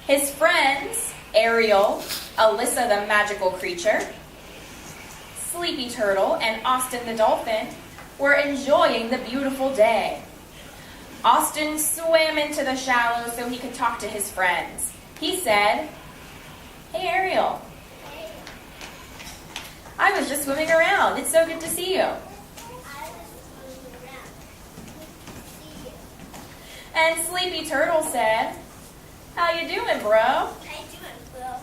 His friends, Ariel, Alyssa the magical creature, Sleepy Turtle, and Austin the dolphin, were enjoying the beautiful day. Austin swam into the shallows so he could talk to his friends. He said, "Hey, Ariel. I was just swimming around. It's so good to see you." And Sleepy Turtle said, "How you doing, bro?" How you doing, bro?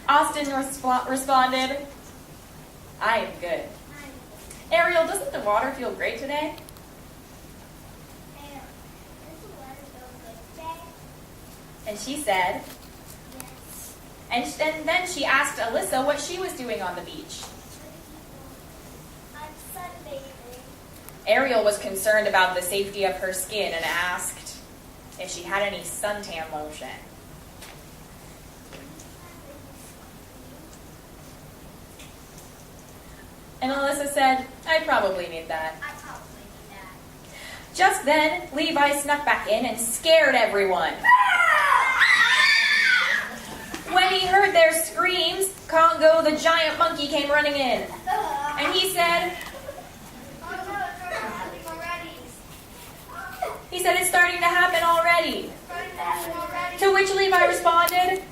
Austin responded, "I am good." Ariel, doesn't the water feel great today? And she said, Yes. and then she asked Alyssa what she was doing on the beach. I'm sunbathing. Ariel was concerned about the safety of her skin and asked if she had any suntan lotion. And Alyssa said, "I probably need that." I probably need that. Just then, Levi snuck back in and scared everyone. When he heard their screams, Congo the giant monkey came running in. And he said, Oh no, it's happening already. "It's starting to happen already." It's starting to happen already. To which Levi responded,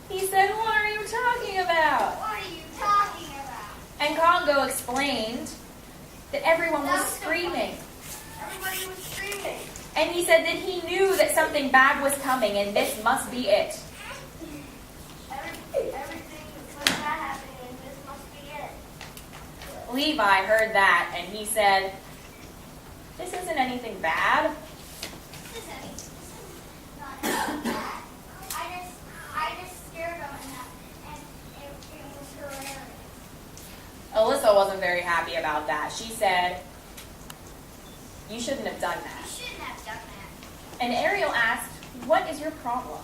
he said, "What are you talking about?" What are you talking about? And Congo explained that everyone was screaming. Everybody was screaming. And he said that he knew that something bad was coming and this must be it. Everything was not happening and this must be it. Levi heard that and he said, "This isn't anything bad." This is not anything bad. I just scared them and it was hilarious. Alyssa wasn't very happy about that. She said, "You shouldn't have done You that." shouldn't have done that. And Ariel asked, "What is your problem?"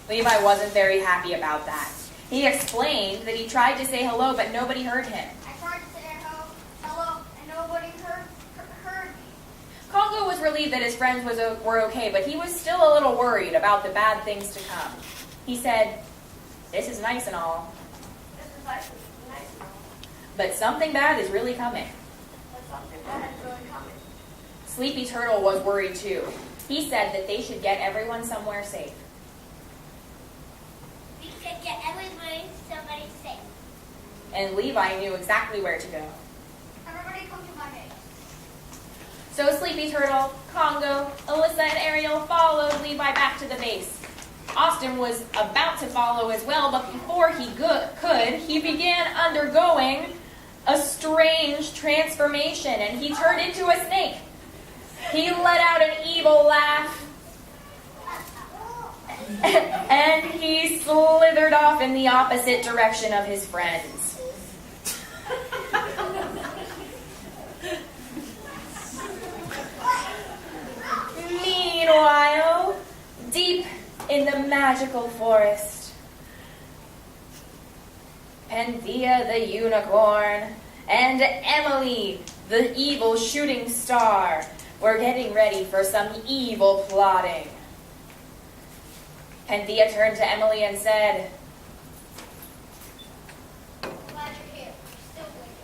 Levi wasn't very happy about that. He explained that he tried to say hello, but nobody heard him. I tried to say hello, and nobody heard me. Congo was relieved that his friends were okay, but he was still a little worried about the bad things to come. He said, "This is nice and all, This is nice and all. but something bad is really coming." But something bad is really coming. Sleepy Turtle was worried too. He said that they should get everyone somewhere safe. We could get everybody somebody safe. And Levi knew exactly where to go. Everybody come to my base. So Sleepy Turtle, Congo, Alyssa, and Ariel followed Levi back to the base. Austin was about to follow as well, but before he could, he began undergoing a strange transformation, and he turned into a snake. He let out an evil laugh, and he slithered off in the opposite direction of his friends. Meanwhile, deep in the magical forest, Panthea the unicorn and Emily the evil shooting star were getting ready for some evil plotting. Panthea turned to Emily and said, Glad you're here. Still waiting.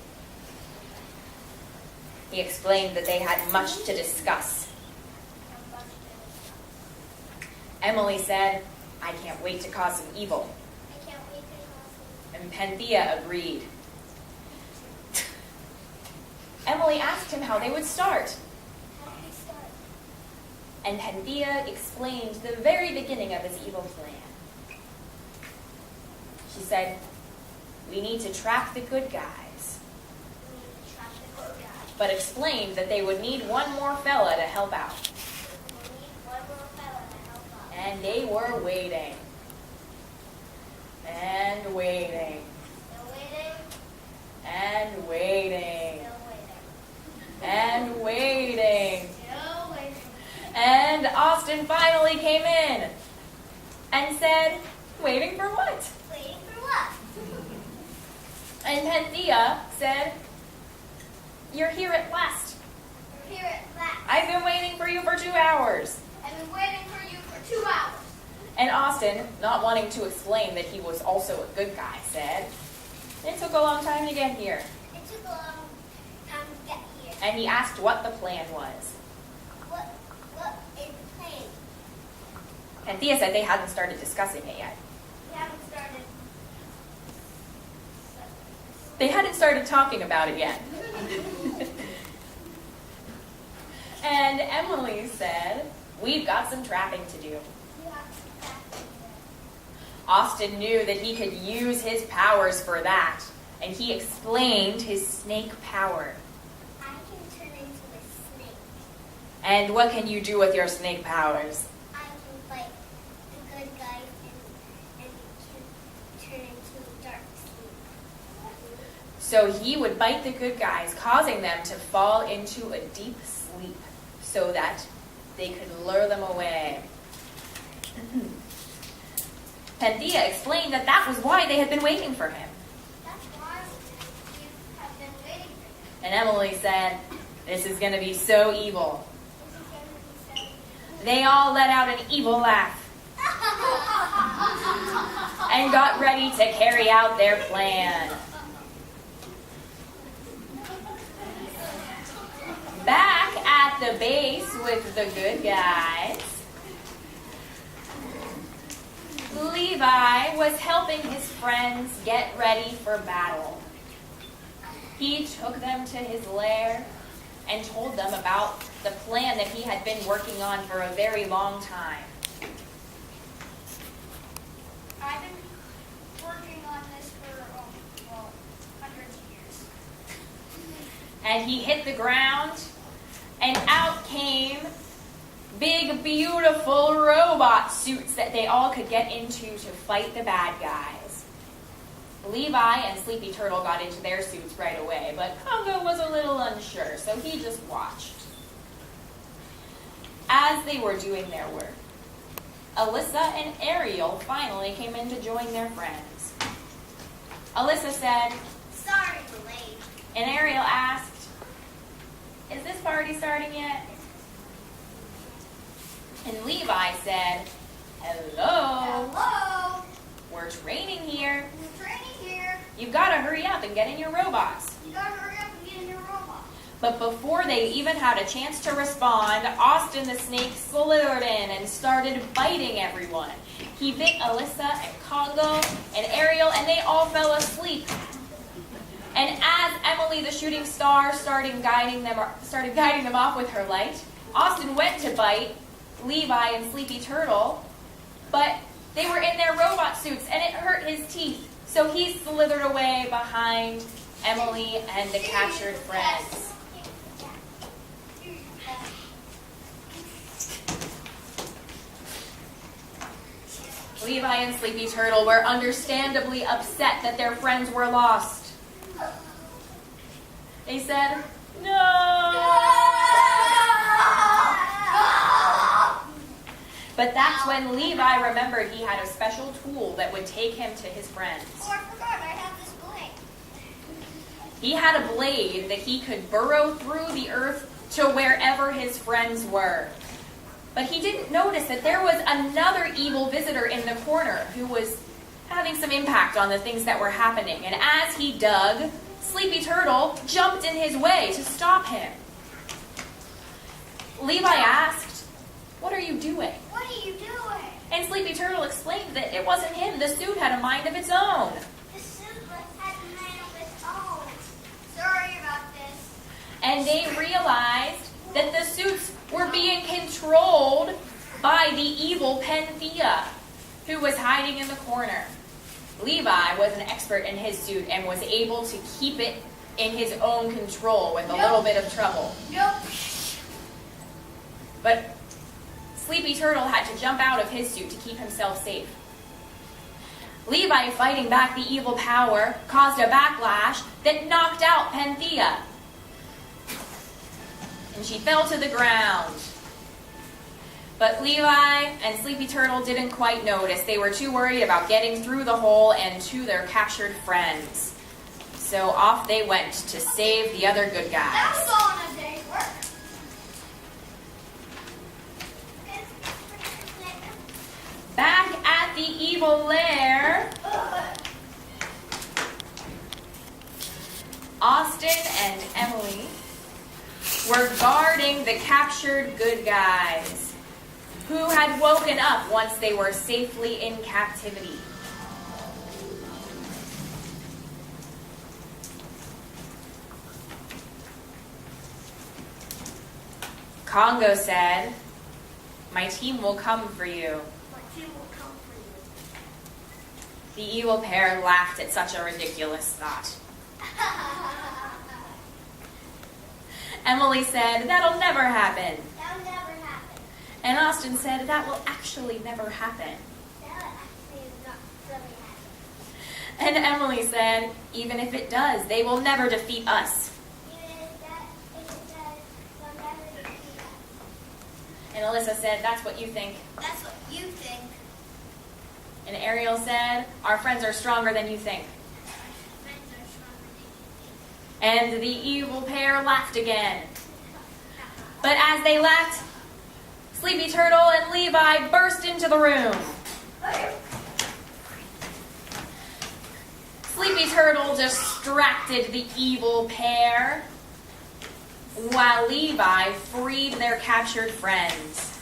he explained that they had much to discuss. Emily said, "I can't wait to cause some evil." I can't wait to And Panthea agreed. Emily asked him how they would start. How do we start? And Panthea explained the very beginning of his evil plan. She said, "We need to trap the good guys," We need to trap the good guy. but explained that they would need one more fella to help out. We need one more fella to help us. And they were waiting. And waiting. Still waiting. And waiting. Still waiting. And waiting. Still waiting. And Austin finally came in and said, "Waiting for what?" Waiting for what? And Panthea said, "You're here at last." We're here at I've been waiting for you for 2 hours. I've been waiting for you for 2 hours. And Austin, not wanting to explain that he was also a good guy, said, "It took a long time to get here." It took a long time to get here. And he asked what the plan was. What is the plan? And Thea said they hadn't started discussing it yet. We haven't started. They hadn't started talking about it yet. And Emily said, "We've got some trapping to do." We have to practice it. Austin knew that he could use his powers for that, and he explained his snake power. I can turn into a snake. And what can you do with your snake powers? I can fight the good guys and can turn into a dark snake. So he would bite the good guys, causing them to fall into a deep sleep so that they could lure them away. Panthea explained that that was why they had been waiting for him. That's why you have been waiting for And Emily said, "This is going to be so evil." this. This is going to be so. They all let out an evil laugh and got ready to carry out their plan. Back at the base with the good guys, Levi was helping his friends get ready for battle. He took them to his lair and told them about the plan that he had been working on for a very long time. I've been working on this for, hundreds of years. And he hit the ground, and out came big, beautiful robot suits that they all could get into to fight the bad guys. Levi and Sleepy Turtle got into their suits right away, but Congo was a little unsure, so he just watched. As they were doing their work, Alyssa and Ariel finally came in to join their friends. Alyssa said, Sorry, delayed. and Ariel asked, "Is this party starting yet?" And Levi said, "Hello, Hello. we're training here. We're training here. You've got to hurry up and get in your robots." You gotta hurry up and get in your robot. But before they even had a chance to respond, Austin the snake slithered in and started biting everyone. He bit Alyssa and Congo and Ariel, and they all fell asleep. And as Emily the shooting star started guiding them off with her light, Austin went to bite Levi and Sleepy Turtle, but they were in their robot suits and it hurt his teeth. So he slithered away behind Emily and the captured friends. Levi and Sleepy Turtle were understandably upset that their friends were lost. They said, "No!" But that's when Levi remembered he had a special tool that would take him to his friends. Oh, I forgot. I have this blade. He had a blade that he could burrow through the earth to wherever his friends were. But he didn't notice that there was another evil visitor in the corner who was having some impact on the things that were happening. And as he dug, Sleepy Turtle jumped in his way to stop him. Levi asked, "What are you doing?" What are you doing? And Sleepy Turtle explained that it wasn't him. The suit had a mind of its own. The suit had a man of its own. Sorry about this. And they realized that the suits were being controlled by the evil Panthea, who was hiding in the corner. Levi was an expert in his suit and was able to keep it in his own control with a little bit of trouble. Nope. But Sleepy Turtle had to jump out of his suit to keep himself safe. Levi, fighting back the evil power, caused a backlash that knocked out Panthea. And she fell to the ground. But Levi and Sleepy Turtle didn't quite notice. They were too worried about getting through the hole and to their captured friends. So off they went to save the other good That guys. was all in a day's work. evil lair, Austin and Emily were guarding the captured good guys, who had woken up once they were safely in captivity. Congo said, "My team will come for you." My team will come for you. The evil pair laughed at such a ridiculous thought. Emily said, "That'll never happen." That'll never happen. And Austin said, "That will actually never happen." That'll actually not really happen. And Emily said, "Even if it does, they will never defeat us." Even if it does, they'll never defeat us. And Alyssa said, "That's what you think." That's what you think. And Ariel said, "Our friends are stronger than you think." Friends are stronger than you And the evil pair laughed again. But as they laughed, Sleepy Turtle and Levi burst into the room. Sleepy Turtle distracted the evil pair, while Levi freed their captured friends.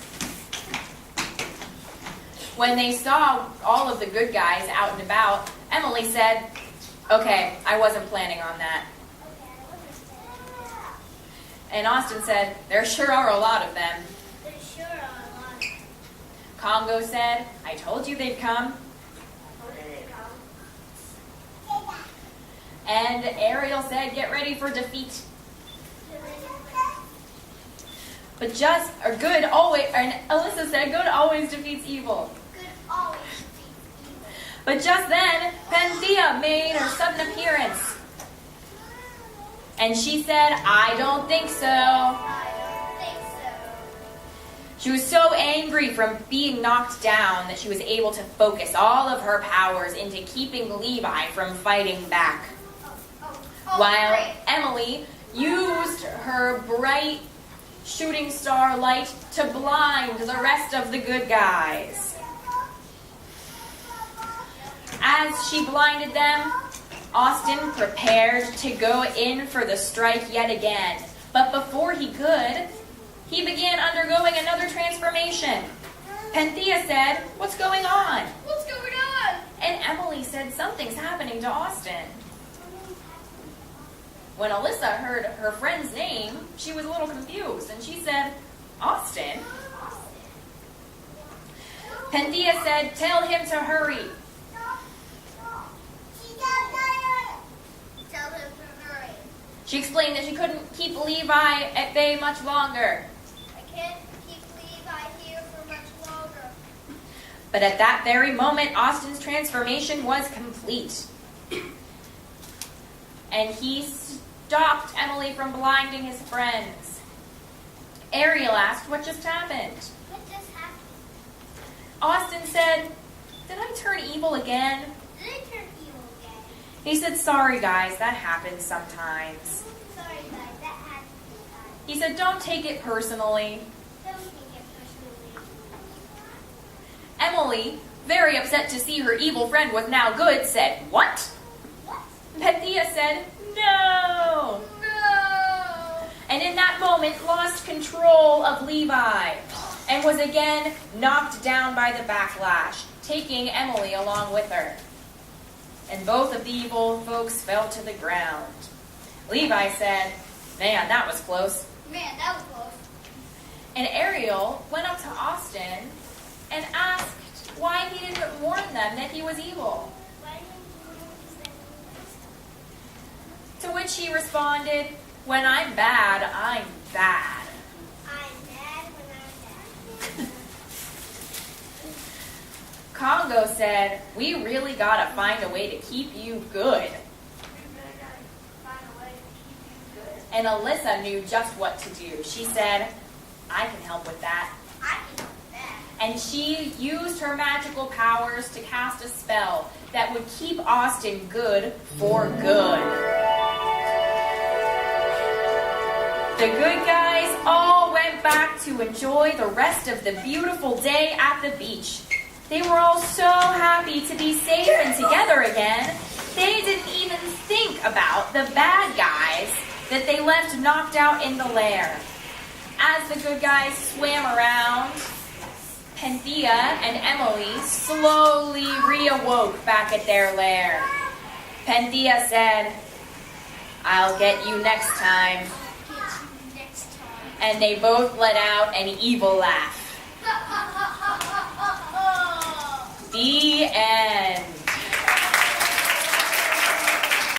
When they saw all of the good guys out and about, Emily said, "Okay, I wasn't planning on that." And Austin said, "There sure are a lot of them." There sure are a lot of them. Congo said, "I told you they'd come." Where did they come? And Ariel said, "Get ready for defeat." But and Alyssa said, "Good always defeats evil." Good always defeats evil. But just then, Panthea made her sudden appearance. And she said, "I don't think so." I don't think so. She was so angry from being knocked down that she was able to focus all of her powers into keeping Levi from fighting back. While Great. Emily used her bright shooting star light to blind the rest of the good guys. As she blinded them, Austin prepared to go in for the strike yet again. But before he could, he began undergoing another transformation. Panthea said, "What's going on?" What's going on? And Emily said, "Something's happening to Austin." When Alyssa heard her friend's name, she was a little confused, and she said, "Austin?" Panthea said, "Tell him to hurry." Tell him to hurry. She explained that she couldn't keep Levi at bay much longer. I can't keep Levi here for much longer. But at that very moment, Austin's transformation was complete. And he stopped Emily from blinding his friends. Ariel asked, "What just happened?" What just happened? Austin said, "Did I turn evil again?" Did I turn evil again? He said, "Sorry guys, that happens sometimes." Sorry guys, that happened. He said, "Don't take it personally." Don't take it personally. Emily, very upset to see her evil friend was now good, said, "What?" What? Panthea said, "No." No! And in that moment lost control of Levi and was again knocked down by the backlash, taking Emily along with her. And both of the evil folks fell to the ground. Levi said, "Man, that was close." Man, that was close. And Ariel went up to Austin and asked why he didn't warn them that he was evil. Why didn't you say To which he responded, "When I'm bad, I'm bad." I'm bad when I'm bad. Congo said, "We really gotta find a way to keep you good." And Alyssa knew just what to do. She said, "I can help with that." I can do that. And she used her magical powers to cast a spell that would keep Austin good for good. The good guys all went back to enjoy the rest of the beautiful day at the beach. They were all so happy to be safe and together again, they didn't even think about the bad guys that they left knocked out in the lair. As the good guys swam around, Panthea and Emily slowly reawoke back at their lair. Panthea said, "I'll get you next time." And they both let out an evil laugh. The end.